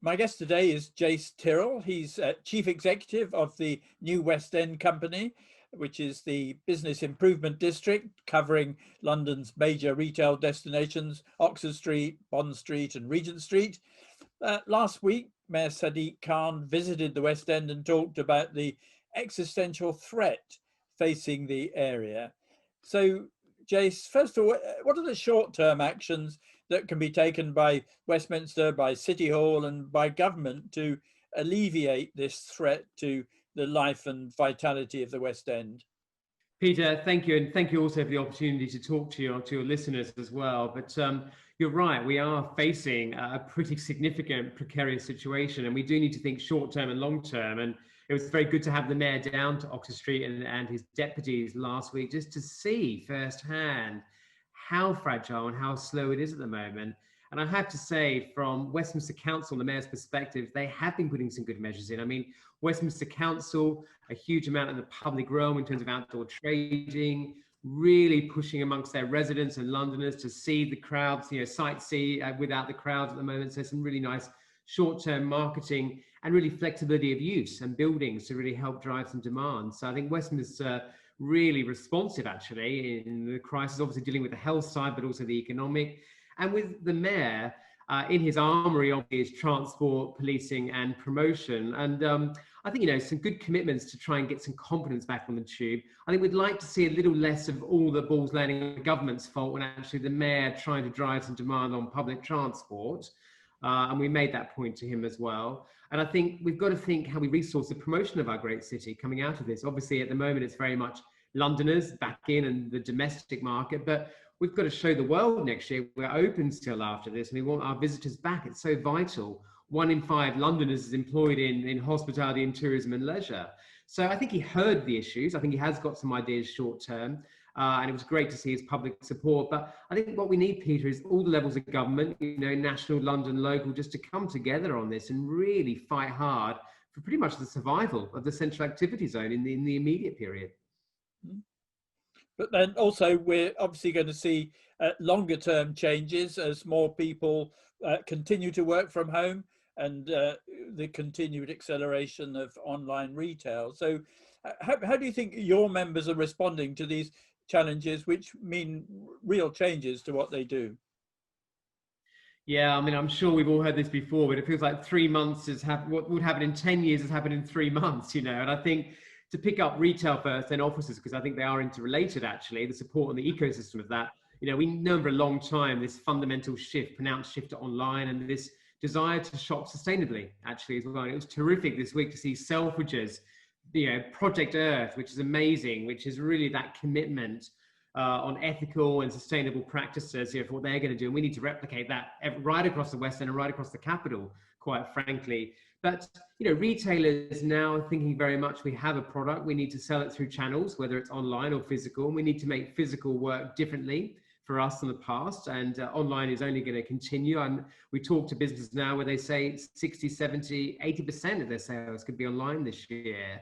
My guest today is Jace Tyrrell. He's Chief Executive of the New West End Company, which is the business improvement district covering London's major retail destinations, Oxford Street, Bond Street and Regent Street. Last week, Mayor Sadiq Khan visited the West End and talked about the existential threat facing the area. So, Jace, first of all, what are the short-term actions that can be taken by Westminster, by City Hall and by government to alleviate this threat to the life and vitality of the West End? Peter, thank you. And thank you also for the opportunity to talk to your listeners as well. But you're right, we are facing a pretty significant precarious situation, and we do need to think short term and long term. And it was very good to have the mayor down to Oxford Street and his deputies last week just to see firsthand how fragile and how slow it is at the moment. And I have to say, from Westminster Council, the mayor's perspective, they have been putting some good measures in. I mean, Westminster Council, a huge amount in the public realm in terms of outdoor trading, really pushing amongst their residents and Londoners to see the crowds, sightsee without the crowds at the moment. So some really nice short-term marketing and really flexibility of use and buildings to really help drive some demand. So I think Westminster really responsive actually in the crisis, obviously dealing with the health side, but also the economic. And with the mayor in his armory of his transport, policing and promotion. And I think, some good commitments to try and get some confidence back on the tube. I think we'd like to see a little less of all the balls landing on the government's fault when actually the mayor trying to drive some demand on public transport. And we made that point to him as well. And I think we've got to think how we resource the promotion of our great city coming out of this. Obviously, at the moment, it's very much Londoners back in and the domestic market, but we've got to show the world next year we're open still after this, and we want our visitors back. It's so vital. 1 in 5 Londoners is employed in hospitality and tourism and leisure. So I think he heard the issues. I think he has got some ideas short term. And it was great to see his public support. But I think what we need, Peter, is all the levels of government, national, London, local, just to come together on this and really fight hard for pretty much the survival of the central activity zone in the immediate period. But then also we're obviously going to see longer term changes as more people continue to work from home and the continued acceleration of online retail. So how do you think your members are responding to these challenges, which mean real changes to what they do? Yeah, I mean, I'm sure we've all heard this before, but it feels like 3 months is what would happen in 10 years has happened in 3 months, And I think to pick up retail first, then offices, because I think they are interrelated, actually, the support and the ecosystem of that. We know for a long time this fundamental shift, pronounced shift to online, and this desire to shop sustainably, actually, as well. It was terrific this week to see Selfridges, Project Earth, which is amazing, which is really that commitment on ethical and sustainable practices for what they're going to do. And we need to replicate that right across the West End and right across the capital, quite frankly. But, retailers now are thinking very much, we have a product, we need to sell it through channels, whether it's online or physical, and we need to make physical work differently for us in the past, and online is only going to continue. And we talk to businesses now where they say 60, 70, 80% of their sales could be online this year.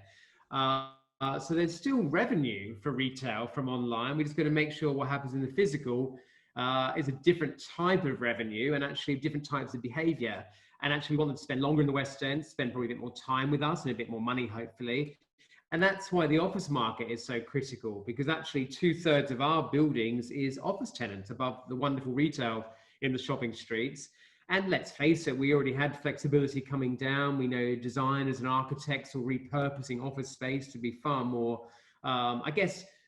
So there's still revenue for retail from online. We just got to make sure what happens in the physical is a different type of revenue and actually different types of behavior. And actually we want them to spend longer in the West End, spend probably a bit more time with us and a bit more money, hopefully. And that's why the office market is so critical, because actually 2/3 of our buildings is office tenants above the wonderful retail in the shopping streets. And let's face it, we already had flexibility coming down. We know designers and architects are repurposing office space to be far more,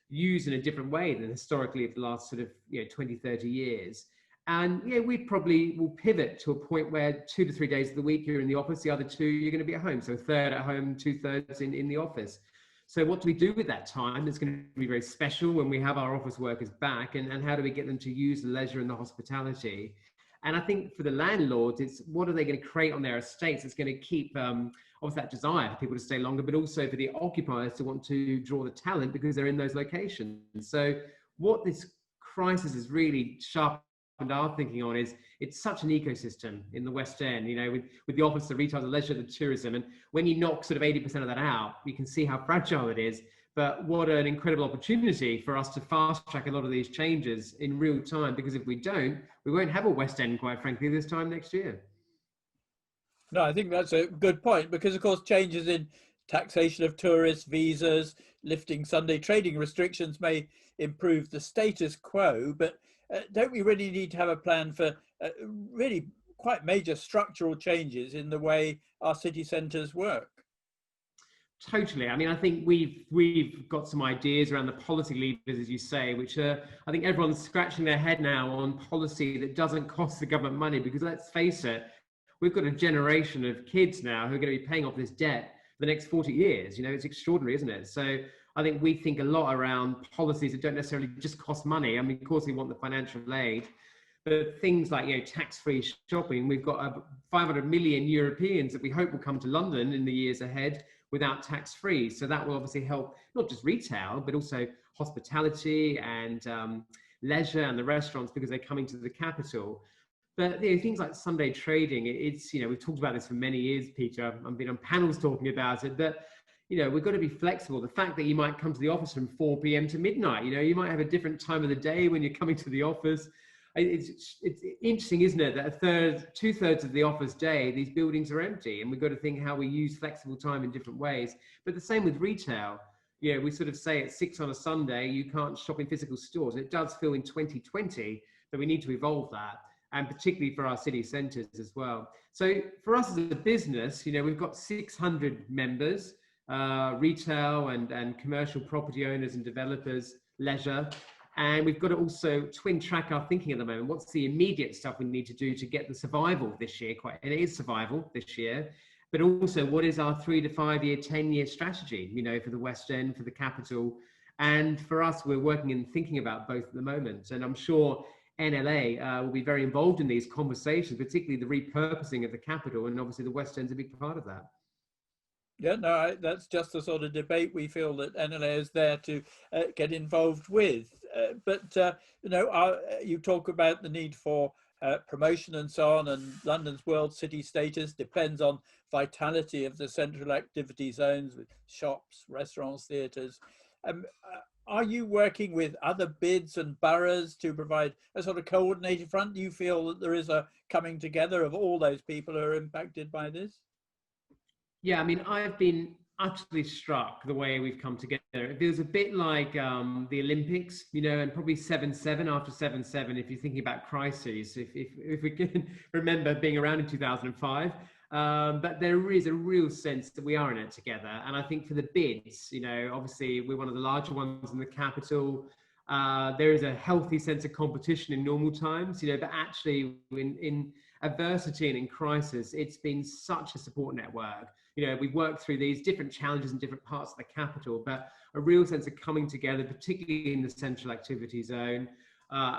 used in a different way than historically of the last sort of 20, 30 years. And we probably will pivot to a point where 2 to 3 days of the week you're in the office, the other 2 you're going to be at home. So 1/3 at home, 2/3 in the office. So what do we do with that time? It's going to be very special when we have our office workers back, and how do we get them to use the leisure and the hospitality? And I think for the landlords, it's what are they going to create on their estates that's going to keep obviously that desire for people to stay longer, but also for the occupiers to want to draw the talent because they're in those locations. So what this crisis has really sharpened our thinking on is it's such an ecosystem in the West End, with the office, the retail, the leisure, the tourism. And when you knock sort of 80% of that out, you can see how fragile it is. But what an incredible opportunity for us to fast track a lot of these changes in real time, because if we don't, we won't have a West End, quite frankly, this time next year. No, I think that's a good point because, of course, changes in taxation of tourists, visas, lifting Sunday trading restrictions may improve the status quo, but don't we really need to have a plan for really quite major structural changes in the way our city centres work? Totally. I mean, I think we've got some ideas around the policy levers, as you say, which are, I think everyone's scratching their head now on policy that doesn't cost the government money, because let's face it, we've got a generation of kids now who are going to be paying off this debt for the next 40 years. You know, it's extraordinary, isn't it? So I think we think a lot around policies that don't necessarily just cost money. I mean, of course, we want the financial aid, but things like, you know, tax-free shopping. We've got 500 million Europeans that we hope will come to London in the years ahead without tax-free. So that will obviously help not just retail, but also hospitality and leisure and the restaurants, because they're coming to the capital. But you know, things like Sunday trading, it's, you know, we've talked about this for many years, Peter. I've been on panels talking about it, but, you know, we've got to be flexible. The fact that you might come to the office from 4 p.m. to midnight, you know, you might have a different time of the day when you're coming to the office. It's interesting, isn't it, that two-thirds of the office day, these buildings are empty, and we've got to think how we use flexible time in different ways. But the same with retail. You know, we sort of say at 6 on a Sunday, you can't shop in physical stores. It does feel in 2020 that we need to evolve that, and particularly for our city centres as well. So for us as a business, you know, we've got 600 members, retail and commercial property owners and developers, leisure. And we've got to also twin track our thinking at the moment. What's the immediate stuff we need to do to get the survival this year? And it is survival this year, but also what is our 3 to 5 year, 10-year strategy, you know, for the West End, for the capital. And for us, we're working and thinking about both at the moment. And I'm sure NLA will be very involved in these conversations, particularly the repurposing of the capital. And obviously the West End's a big part of that. Yeah, no, that's just the sort of debate we feel that NLA is there to get involved with. You know, you talk about the need for promotion and so on, and London's world city status depends on vitality of the central activity zones with shops, restaurants, theatres. Are you working with other bids and boroughs to provide a sort of coordinated front? Do you feel that there is a coming together of all those people who are impacted by this? Yeah, I mean, I've been utterly struck the way we've come together. It feels a bit like the Olympics, you know, and probably 7/7 after 7/7, if you're thinking about crises, if we can remember being around in 2005. But there is a real sense that we are in it together. And I think for the bids, you know, obviously we're one of the larger ones in the capital. There is a healthy sense of competition in normal times, you know, but actually in adversity and in crisis, it's been such a support network. You know, we've worked through these different challenges in different parts of the capital, but a real sense of coming together, particularly in the central activity zone,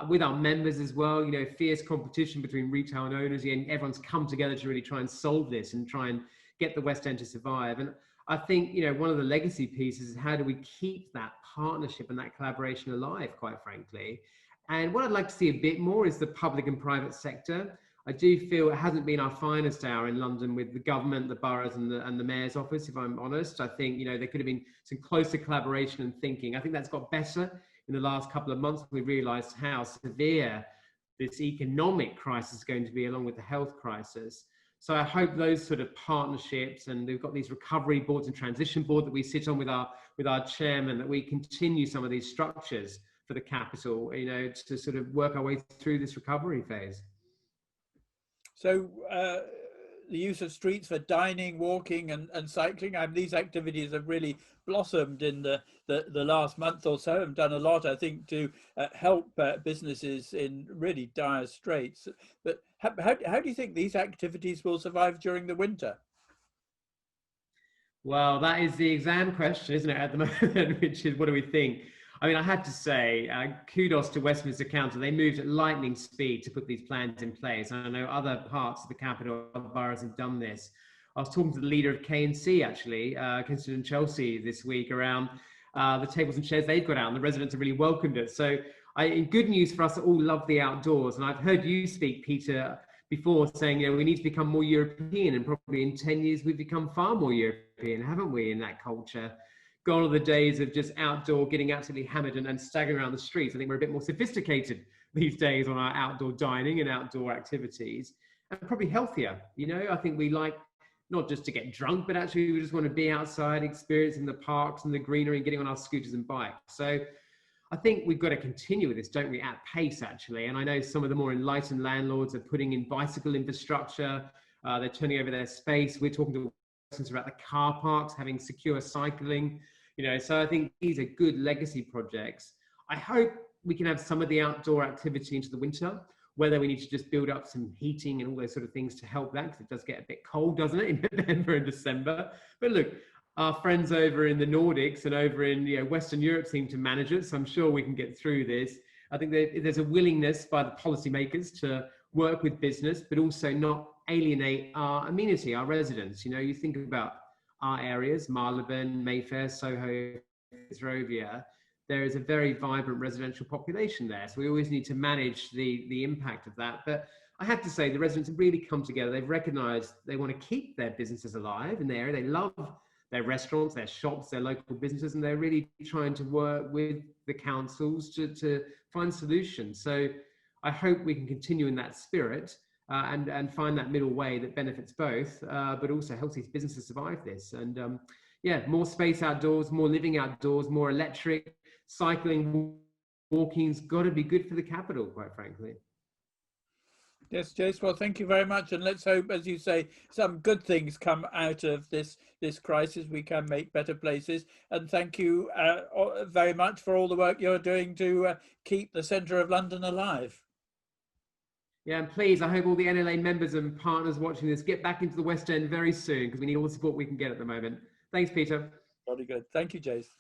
with our members as well. You know, fierce competition between retail and owners, and everyone's come together to really try and solve this and try and get the West End to survive. And I think, you know, one of the legacy pieces is how do we keep that partnership and that collaboration alive, quite frankly. And what I'd like to see a bit more is the public and private sector. I do feel it hasn't been our finest hour in London with the government, the boroughs and the mayor's office, if I'm honest. I think, you know, there could have been some closer collaboration and thinking. I think that's got better in the last couple of months. We realised how severe this economic crisis is going to be, along with the health crisis. So I hope those sort of partnerships, and we've got these recovery boards and transition board that we sit on with our chairman, that we continue some of these structures for the capital, you know, to sort of work our way through this recovery phase. So the use of streets for dining, walking and cycling, these activities have really blossomed in the last month or so, have done a lot, I think, to help businesses in really dire straits. But how do you think these activities will survive during the winter? Well, that is the exam question, isn't it, at the moment, which is what do we think? I mean, I had to say, kudos to Westminster Council. They moved at lightning speed to put these plans in place. And I know other parts of the capital, other boroughs have done this. I was talking to the leader of K&C, actually, Kensington and Chelsea this week, around the tables and chairs they've got out, and the residents have really welcomed it. So good news for us that all love the outdoors. And I've heard you speak, Peter, before, saying, you know, we need to become more European, and probably in 10 years we've become far more European, haven't we, in that culture? Gone are the days of just outdoor, getting absolutely hammered and staggering around the streets. I think we're a bit more sophisticated these days on our outdoor dining and outdoor activities. and probably healthier. You know, I think we like not just to get drunk, but actually we just want to be outside, experiencing the parks and the greenery and getting on our scooters and bikes. So I think we've got to continue with this, don't we, at pace, actually. And I know some of the more enlightened landlords are putting in bicycle infrastructure. They're turning over their space. We're talking to residents about the car parks, having secure cycling. You know, so I think these are good legacy projects. I hope we can have some of the outdoor activity into the winter, whether we need to just build up some heating and all those sort of things to help that, because it does get a bit cold, doesn't it, in November and December. But look, our friends over in the Nordics and over in Western Europe seem to manage it, so I'm sure we can get through this. I think there's a willingness by the policymakers to work with business, but also not alienate our amenity, our residents. You know, you think about our areas, Marylebone, Mayfair, Soho, Fitzrovia, there is a very vibrant residential population there. So we always need to manage the impact of that. But I have to say, the residents have really come together. They've recognized they want to keep their businesses alive in the area. They love their restaurants, their shops, their local businesses, and they're really trying to work with the councils to find solutions. So I hope we can continue in that spirit and find that middle way that benefits both, but also helps these businesses survive this. And yeah, more space outdoors, more living outdoors, more electric, cycling, walking's got to be good for the capital, quite frankly. Yes, Jace. Well, thank you very much, and let's hope, as you say, some good things come out of this crisis. We can make better places, and thank you very much for all the work you're doing to keep the centre of London alive. Yeah, and please, I hope all the NLA members and partners watching this get back into the West End very soon, because we need all the support we can get at the moment. Thanks, Peter. Very good. Thank you, Jace.